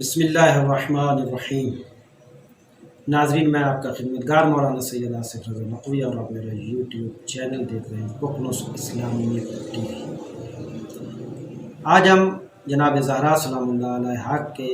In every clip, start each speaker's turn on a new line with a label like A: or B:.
A: بسم اللہ الرحمن الرحیم۔ ناظرین، میں آپ کا خدمتگار مولانا سید آصف رضا نقوی اور آپ میرا یوٹیوب چینل دیکھ رہے ہیں بکنس اسلامی ٹی وی۔ آج ہم جناب زہرا سلام اللہ علیہا کے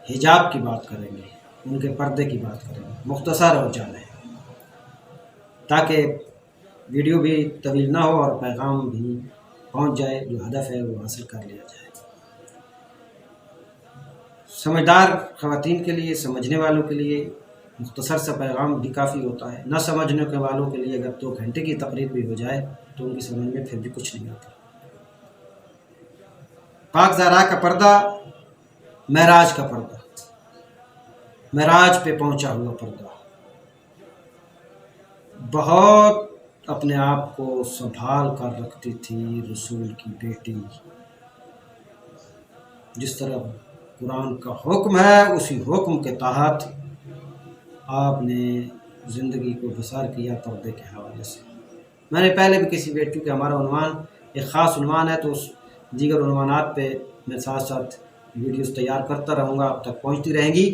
A: حجاب کی بات کریں گے، ان کے پردے کی بات کریں گے، مختصر اور جامع، تاکہ ویڈیو بھی طویل نہ ہو اور پیغام بھی پہنچ جائے، جو ہدف ہے وہ حاصل کر لیا جائے۔ سمجھدار خواتین کے لیے، سمجھنے والوں کے لیے مختصر سا پیغام بھی کافی ہوتا ہے، نہ سمجھنے کے والوں کے لیے اگر 2 گھنٹے کی تقریر بھی ہو جائے تو ان کی سمجھ میں پھر بھی کچھ نہیں آتا۔ پاک زہرا کا پردہ معراج کا پردہ، معراج پہ پہنچا ہوا پردہ، بہت اپنے آپ کو سنبھال کر رکھتی تھی رسول کی بیٹی۔ جس طرح قرآن کا حکم ہے اسی حکم کے تحت آپ نے زندگی کو بسر کیا پردے کے حوالے سے۔ میں نے پہلے بھی کسی ویڈیو کہ ہمارا عنوان ایک خاص عنوان ہے، تو اس دیگر عنوانات پہ میں ساتھ ساتھ ویڈیوز تیار کرتا رہوں گا، اب تک پہنچتی رہیں گی۔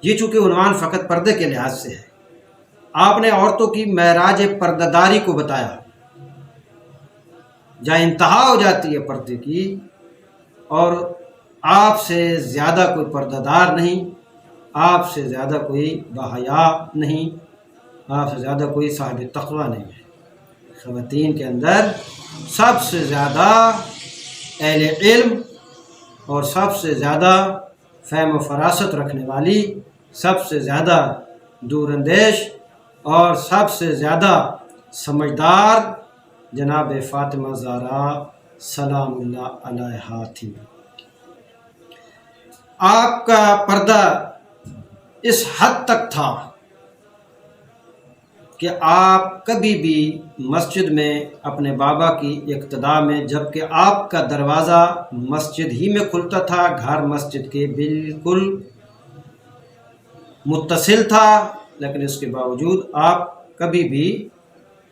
A: یہ چونکہ عنوان فقط پردے کے لحاظ سے ہے، آپ نے عورتوں کی معراج پردہ داری کو بتایا، جہاں انتہا ہو جاتی ہے پردے کی، اور آپ سے زیادہ کوئی پردہ دار نہیں، آپ سے زیادہ کوئی باحیا نہیں، آپ سے زیادہ کوئی صاحب تقویٰ نہیں ہے۔ خواتین کے اندر سب سے زیادہ اہل علم اور سب سے زیادہ فہم و فراست رکھنے والی، سب سے زیادہ دور اندیش اور سب سے زیادہ سمجھدار جناب فاطمہ زہرا سلام اللہ علیہا تھی۔ آپ کا پردہ اس حد تک تھا کہ آپ کبھی بھی مسجد میں اپنے بابا کی اقتداء میں، جبکہ آپ کا دروازہ مسجد ہی میں کھلتا تھا، گھر مسجد کے بالکل متصل تھا، لیکن اس کے باوجود آپ کبھی بھی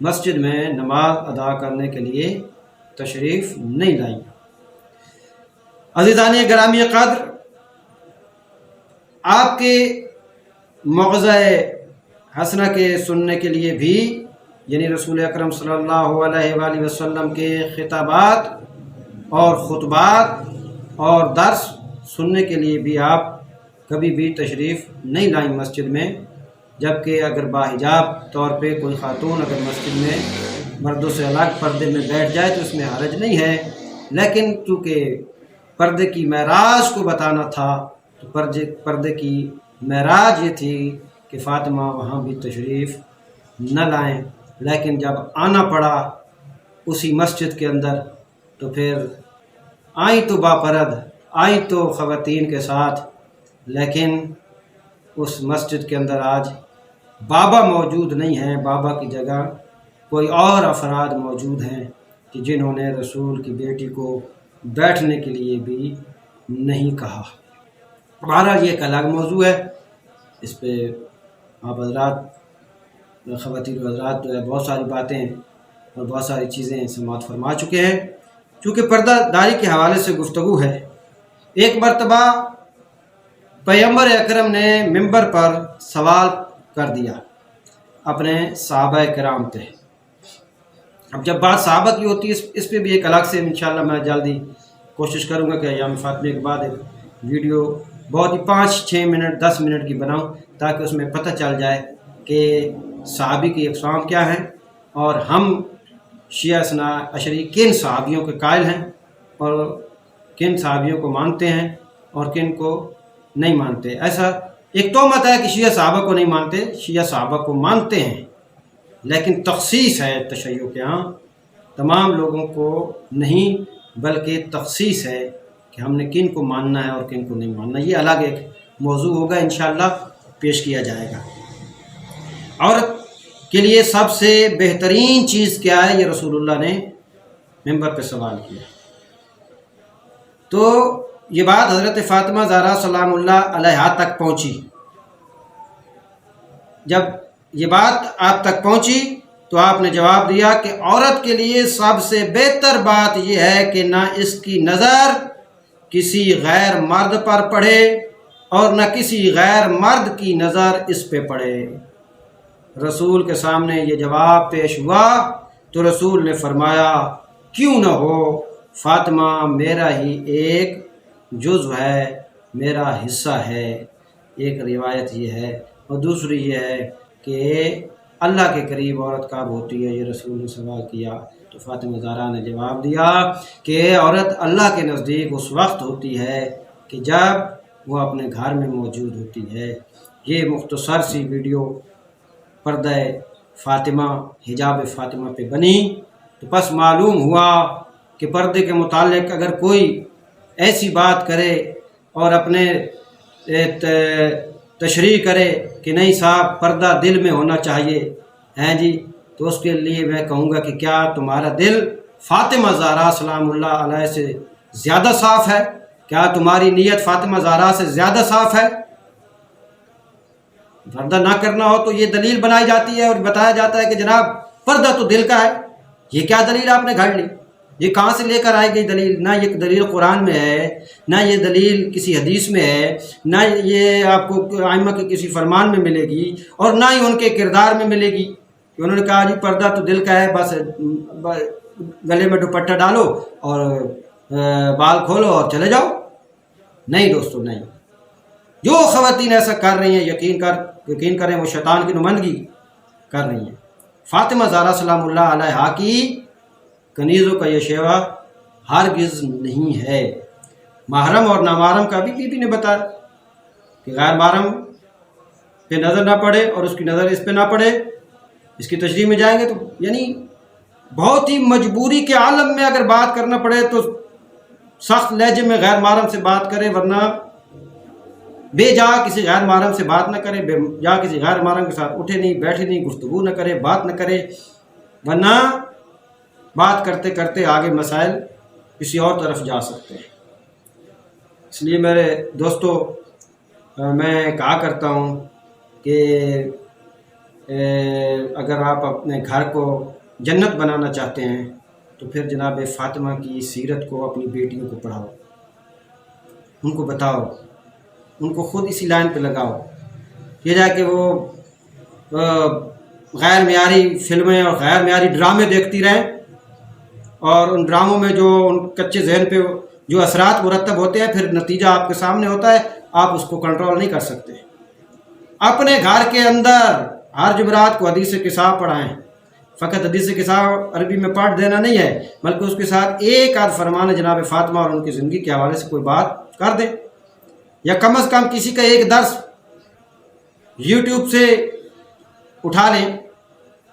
A: مسجد میں نماز ادا کرنے کے لیے تشریف نہیں لائیں۔ عزیزان گرامی قدر، آپ کے موعظہ حسنہ کے سننے کے لیے بھی، یعنی رسول اکرم صلی اللہ علیہ وآلہ وسلم کے خطابات اور خطبات اور درس سننے کے لیے بھی آپ کبھی بھی تشریف نہیں لائیں مسجد میں، جبکہ اگر باحجاب طور پہ کوئی خاتون اگر مسجد میں مردوں سے الگ پردے میں بیٹھ جائے تو اس میں حرج نہیں ہے، لیکن چونکہ پردے کی معراج کو بتانا تھا تو پردے کی معراج یہ تھی کہ فاطمہ وہاں بھی تشریف نہ لائیں، لیکن جب آنا پڑا اسی مسجد کے اندر تو پھر آئیں تو باپرد، آئیں تو خواتین کے ساتھ، لیکن اس مسجد کے اندر آج بابا موجود نہیں ہیں، بابا کی جگہ کوئی اور افراد موجود ہیں کہ جنہوں نے رسول کی بیٹی کو بیٹھنے کے لیے بھی نہیں کہا۔ بہرحال یہ ایک الگ موضوع ہے، اس پہ آپ حضرات، خواتین و حضرات جو ہے بہت ساری باتیں اور بہت ساری چیزیں سماعت فرما چکے ہیں۔ چونکہ پردہ داری کے حوالے سے گفتگو ہے، ایک مرتبہ پیغمبر اکرم نے ممبر پر سوال کر دیا اپنے صحابہ کرام پہ۔ اب جب بات صحابہ کی ہوتی ہے، اس پہ بھی ایک الگ سے انشاءاللہ میں جلدی کوشش کروں گا کہ ایام فاطمہ کے بعد ایک ویڈیو بہت ہی 5-6 منٹ 10 منٹ کی بناؤں، تاکہ اس میں پتہ چل جائے کہ صحابی کی اقسام کیا ہیں اور ہم شیعہ اثنا عشری کن صحابیوں کے قائل ہیں اور کن صحابیوں کو مانتے ہیں اور کن کو نہیں مانتے۔ ایسا ایک تہمت ہے کہ شیعہ صحابہ کو نہیں مانتے، شیعہ صحابہ کو مانتے ہیں، لیکن تخصیص ہے تشیع کے ہاں، تمام لوگوں کو نہیں، بلکہ تخصیص ہے کہ ہم نے کن کو ماننا ہے اور کن کو نہیں ماننا۔ یہ الگ ایک موضوع ہوگا، انشاءاللہ پیش کیا جائے گا۔ عورت کے لیے سب سے بہترین چیز کیا ہے، یہ رسول اللہ نے ممبر پہ سوال کیا۔ تو یہ بات حضرت فاطمہ زہرا سلام اللہ علیہا تک پہنچی۔ جب یہ بات آپ تک پہنچی تو آپ نے جواب دیا کہ عورت کے لیے سب سے بہتر بات یہ ہے کہ نہ اس کی نظر کسی غیر مرد پر پڑے اور نہ کسی غیر مرد کی نظر اس پہ پڑے۔ رسول کے سامنے یہ جواب پیش ہوا تو رسول نے فرمایا کیوں نہ ہو، فاطمہ میرا ہی ایک جزو ہے، میرا حصہ ہے۔ ایک روایت یہ ہے، اور دوسری یہ ہے کہ اللہ کے قریب عورت کب ہوتی ہے، یہ رسول نے سوال کیا تو فاطمہ زہرا نے جواب دیا کہ عورت اللہ کے نزدیک اس وقت ہوتی ہے کہ جب وہ اپنے گھر میں موجود ہوتی ہے۔ یہ مختصر سی ویڈیو پردہ فاطمہ، حجاب فاطمہ پہ بنی، تو بس معلوم ہوا کہ پردے کے متعلق اگر کوئی ایسی بات کرے اور اپنے تشریح کرے کہ نہیں صاحب پردہ دل میں ہونا چاہیے ہیں جی، تو اس کے لیے میں کہوں گا کہ کیا تمہارا دل فاطمہ زہرا سلام اللہ علیہ سے زیادہ صاف ہے؟ کیا تمہاری نیت فاطمہ زہرا سے زیادہ صاف ہے؟ پردہ نہ کرنا ہو تو یہ دلیل بنائی جاتی ہے اور بتایا جاتا ہے کہ جناب پردہ تو دل کا ہے۔ یہ کیا دلیل آپ نے گھڑ لی؟ یہ کہاں سے لے کر آئی گئی دلیل؟ نہ یہ دلیل قرآن میں ہے، نہ یہ دلیل کسی حدیث میں ہے، نہ یہ آپ کو ائمہ کے کسی فرمان میں ملے گی، اور نہ ہی ان کے کردار میں ملے گی کہ انہوں نے کہا جی پردہ تو دل کا ہے، بس گلے میں دوپٹہ ڈالو اور بال کھولو اور چلے جاؤ۔ نہیں دوستو، نہیں۔ جو خواتین ایسا کر رہی ہیں یقین کریں وہ شیطان کی نمائندگی کر رہی ہیں۔ فاطمہ زہرا سلام اللہ علیہا کی کنیزوں کا یہ شیوا ہرگز نہیں ہے۔ محرم اور نامحرم کا بھی بی بی نے بتایا کہ غیر محرم پہ نظر نہ پڑے اور اس کی نظر اس پہ نہ پڑے۔ اس کی تشریح میں جائیں گے تو یعنی بہت ہی مجبوری کے عالم میں اگر بات کرنا پڑے تو سخت لہجے میں غیر محرم سے بات کرے، ورنہ بے جا کسی غیر محرم سے بات نہ کرے، بے جا کسی غیر محرم کے ساتھ اٹھے نہیں، بیٹھے نہیں، گفتگو نہ کرے، بات نہ کرے، ورنہ بات کرتے کرتے آگے مسائل کسی اور طرف جا سکتے ہیں۔ اس لیے میرے دوستو، میں کہا کرتا ہوں کہ اگر آپ اپنے گھر کو جنت بنانا چاہتے ہیں تو پھر جناب فاطمہ کی سیرت کو اپنی بیٹیوں کو پڑھاؤ، ان کو بتاؤ، ان کو خود اسی لائن پہ لگاؤ، یہ جائے کہ وہ غیر معیاری فلمیں اور غیر معیاری ڈرامے دیکھتی رہیں، اور ان ڈراموں میں جو ان کچے ذہن پہ جو اثرات مرتب ہوتے ہیں پھر نتیجہ آپ کے سامنے ہوتا ہے، آپ اس کو کنٹرول نہیں کر سکتے۔ اپنے گھر کے اندر ہر جمعرات کو حدیث کتاب پڑھائیں، فقط حدیث کتاب عربی میں پڑھ دینا نہیں ہے، بلکہ اس کے ساتھ ایک آدھ فرمان جناب فاطمہ اور ان کی زندگی کے حوالے سے کوئی بات کر دیں، یا کم از کم کسی کا ایک درس یوٹیوب سے اٹھا لیں،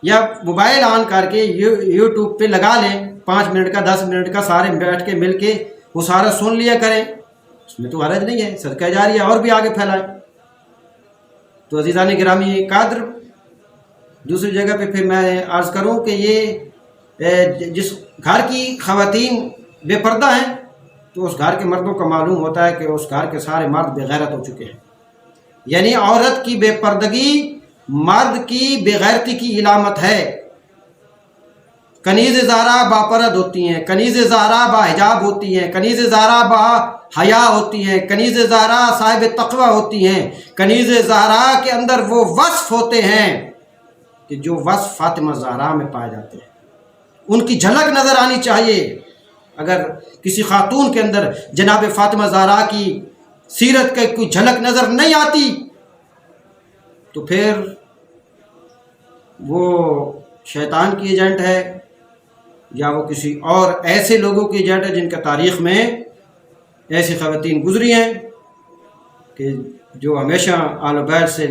A: یا موبائل آن کر کے یوٹیوب پہ لگا لیں، 5 منٹ کا 10 منٹ کا سارے بیٹھ کے مل کے وہ سارا سن لیا کریں، اس میں تو حرج نہیں ہے، صدقہ جاریہ اور بھی آگے پھیلائیں۔ تو عزیزان گرامی قدر، دوسری جگہ پہ پھر میں عرض کروں کہ یہ جس گھر کی خواتین بے پردہ ہیں تو اس گھر کے مردوں کا معلوم ہوتا ہے کہ اس گھر کے سارے مرد بے غیرت ہو چکے ہیں۔ یعنی عورت کی بے پردگی مرد کی بے غیرتی کی علامت ہے۔ کنیز زہرا باپرد ہوتی ہیں، کنیز زہرا با حجاب ہوتی ہیں، کنیز زہرا با حیا ہوتی ہیں، کنیز زہرا صاحب تقوی ہوتی ہیں، کنیز زہرا کے اندر وہ وصف ہوتے ہیں کہ جو وصف فاطمہ زہرا میں پائے جاتے ہیں، ان کی جھلک نظر آنی چاہیے۔ اگر کسی خاتون کے اندر جناب فاطمہ زہرا کی سیرت کا کوئی جھلک نظر نہیں آتی تو پھر وہ شیطان کی ایجنٹ ہے، یا وہ کسی اور ایسے لوگوں کی ایجنٹ ہے جن کا تاریخ میں ایسی خواتین گزری ہیں کہ جو ہمیشہ اہل بیت سے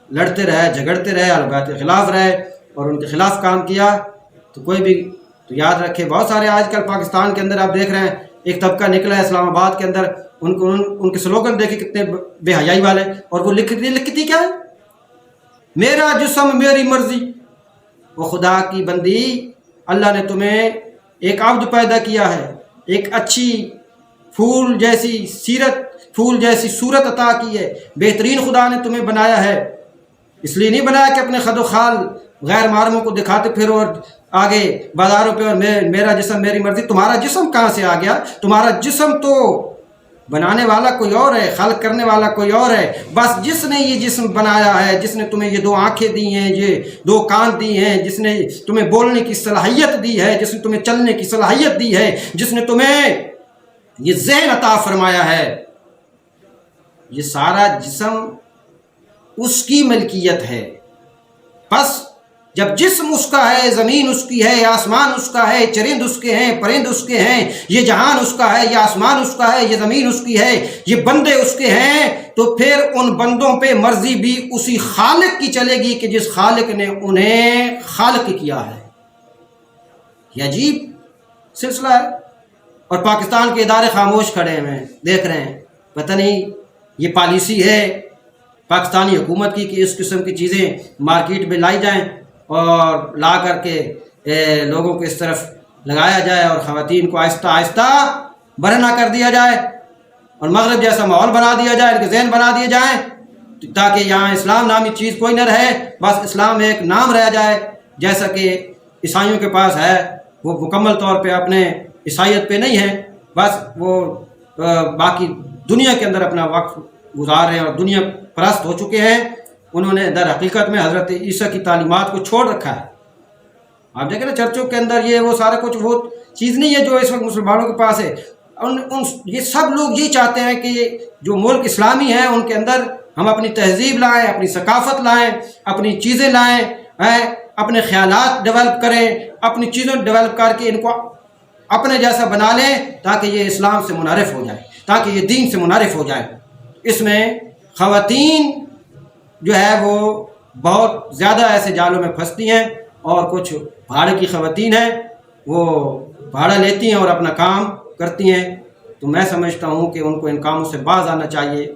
A: لڑتے رہے، جھگڑتے رہے، اہل بیت کے خلاف رہے اور ان کے خلاف کام کیا۔ تو کوئی بھی تو یاد رکھے، بہت سارے آج کل پاکستان کے اندر آپ دیکھ رہے ہیں ایک طبقہ نکلا ہے اسلام آباد کے اندر، ان کے سلوگن دیکھیں کتنے بے حیائی والے، اور وہ لکھتی کیا ہے؟ میرا جسم میری مرضی۔ وہ خدا کی بندی، اللہ نے تمہیں ایک عبد پیدا کیا ہے، ایک اچھی پھول جیسی صورت عطا کی ہے، بہترین خدا نے تمہیں بنایا ہے، اس لیے نہیں بنایا کہ اپنے خد و خال غیر محرموں کو دکھاتے پھرو اور آگے بازاروں پہ اور میرا جسم میری مرضی۔ تمہارا جسم کہاں سے آ گیا؟ تمہارا جسم تو بنانے والا کوئی اور ہے، خلق کرنے والا کوئی اور ہے. بس جس نے یہ جسم بنایا ہے، جس نے تمہیں یہ 2 آنکھیں دی ہیں، یہ 2 کان دی ہیں، جس نے تمہیں بولنے کی صلاحیت دی ہے، جس نے تمہیں چلنے کی صلاحیت دی ہے، جس نے تمہیں یہ ذہن عطا فرمایا ہے، یہ سارا جسم اس کی ملکیت ہے. بس جب جسم اس کا ہے، زمین اس کی ہے، آسمان اس کا ہے، چرند اس کے ہیں، پرند اس کے ہیں، یہ جہان اس کا ہے، یہ آسمان اس کا ہے، یہ زمین اس کی ہے، یہ بندے اس کے ہیں، تو پھر ان بندوں پہ مرضی بھی اسی خالق کی چلے گی کہ جس خالق نے انہیں خالق کیا ہے. یہ عجیب سلسلہ ہے. اور پاکستان کے ادارے خاموش کھڑے ہیں، دیکھ رہے ہیں. پتہ نہیں یہ پالیسی ہے پاکستانی حکومت کی کہ اس قسم کی چیزیں مارکیٹ میں لائی جائیں اور لا کر کے لوگوں کو اس طرف لگایا جائے اور خواتین کو آہستہ آہستہ برہنہ کر دیا جائے اور مغرب جیسا ماحول بنا دیا جائے، ان کے ذہن بنا دیے جائیں تاکہ یہاں اسلام نامی چیز کوئی نہ رہے، بس اسلام ایک نام رہ جائے. جیسا کہ عیسائیوں کے پاس ہے، وہ مکمل طور پہ اپنے عیسائیت پہ نہیں ہیں، بس وہ باقی دنیا کے اندر اپنا وقت گزار رہے ہیں اور دنیا پرست ہو چکے ہیں. انہوں نے در حقیقت میں حضرت عیسیٰ کی تعلیمات کو چھوڑ رکھا ہے. آپ دیکھیں نا چرچوں کے اندر یہ وہ سارا کچھ وہ چیز نہیں ہے جو اس وقت مسلمانوں کے پاس ہے. یہ سب لوگ یہ چاہتے ہیں کہ جو ملک اسلامی ہے ان کے اندر ہم اپنی تہذیب لائیں، اپنی ثقافت لائیں، اپنی چیزیں لائیں، اپنے خیالات ڈیولپ کریں، اپنی چیزوں ڈیولپ کر کے ان کو اپنے جیسا بنا لیں تاکہ یہ اسلام سے منحرف ہو جائے، تاکہ یہ دین سے منحرف ہو جائے. اس میں خواتین جو ہے وہ بہت زیادہ ایسے جالوں میں پھنستی ہیں، اور کچھ بھاڑے کی خواتین ہیں وہ بھاڑا لیتی ہیں اور اپنا کام کرتی ہیں. تو میں سمجھتا ہوں کہ ان کو ان کاموں سے باز آنا چاہیے.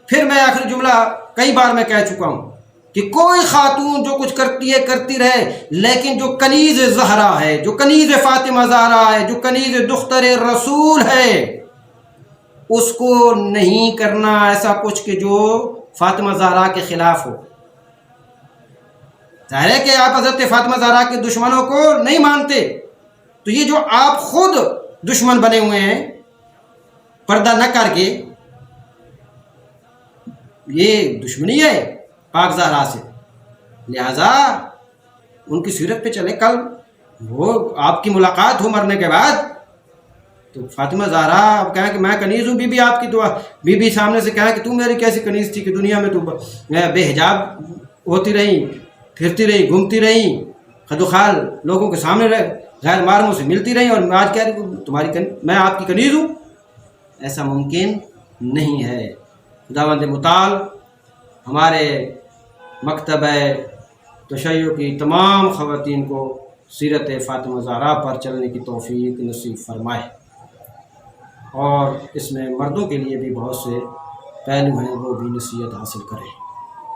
A: پھر میں آخری جملہ کئی بار میں کہہ چکا ہوں کہ کوئی خاتون جو کچھ کرتی ہے کرتی رہے، لیکن جو کنیز زہرا ہے، جو کنیز فاطمہ زہرا ہے، جو کنیز دختر رسول ہے، اس کو نہیں کرنا ایسا کچھ کہ جو فاطمہ زہرا کے خلاف ہو. ظاہر ہے کہ آپ حضرت فاطمہ زہرا کے دشمنوں کو نہیں مانتے، تو یہ جو آپ خود دشمن بنے ہوئے ہیں پردہ نہ کر کے، یہ دشمنی ہے پاک زہرا سے. لہذا ان کی سیرت پہ چلے. کل وہ آپ کی ملاقات ہو مرنے کے بعد تو فاطمہ زہرا اب کہیں کہ میں کنیز ہوں، بی بی آپ کی دعا، بی بی سامنے سے کہیں کہ تو میری کیسی کنیز تھی کہ دنیا میں تو بے حجاب ہوتی رہی، پھرتی رہی، گھومتی رہی، خد و خال لوگوں کے سامنے رہ غیر محرموں سے ملتی رہی، اور آج کہہ رہی میں آپ کی کنیز ہوں. ایسا ممکن نہیں ہے. خداوند متعال ہمارے مکتبہ تشیع کی تمام خواتین کو سیرت فاطمہ زہرا پر چلنے کی توفیق نصیب فرمائے، اور اس میں مردوں کے لیے بھی بہت سے پہلو ہیں وہ بھی نصیحت حاصل کریں.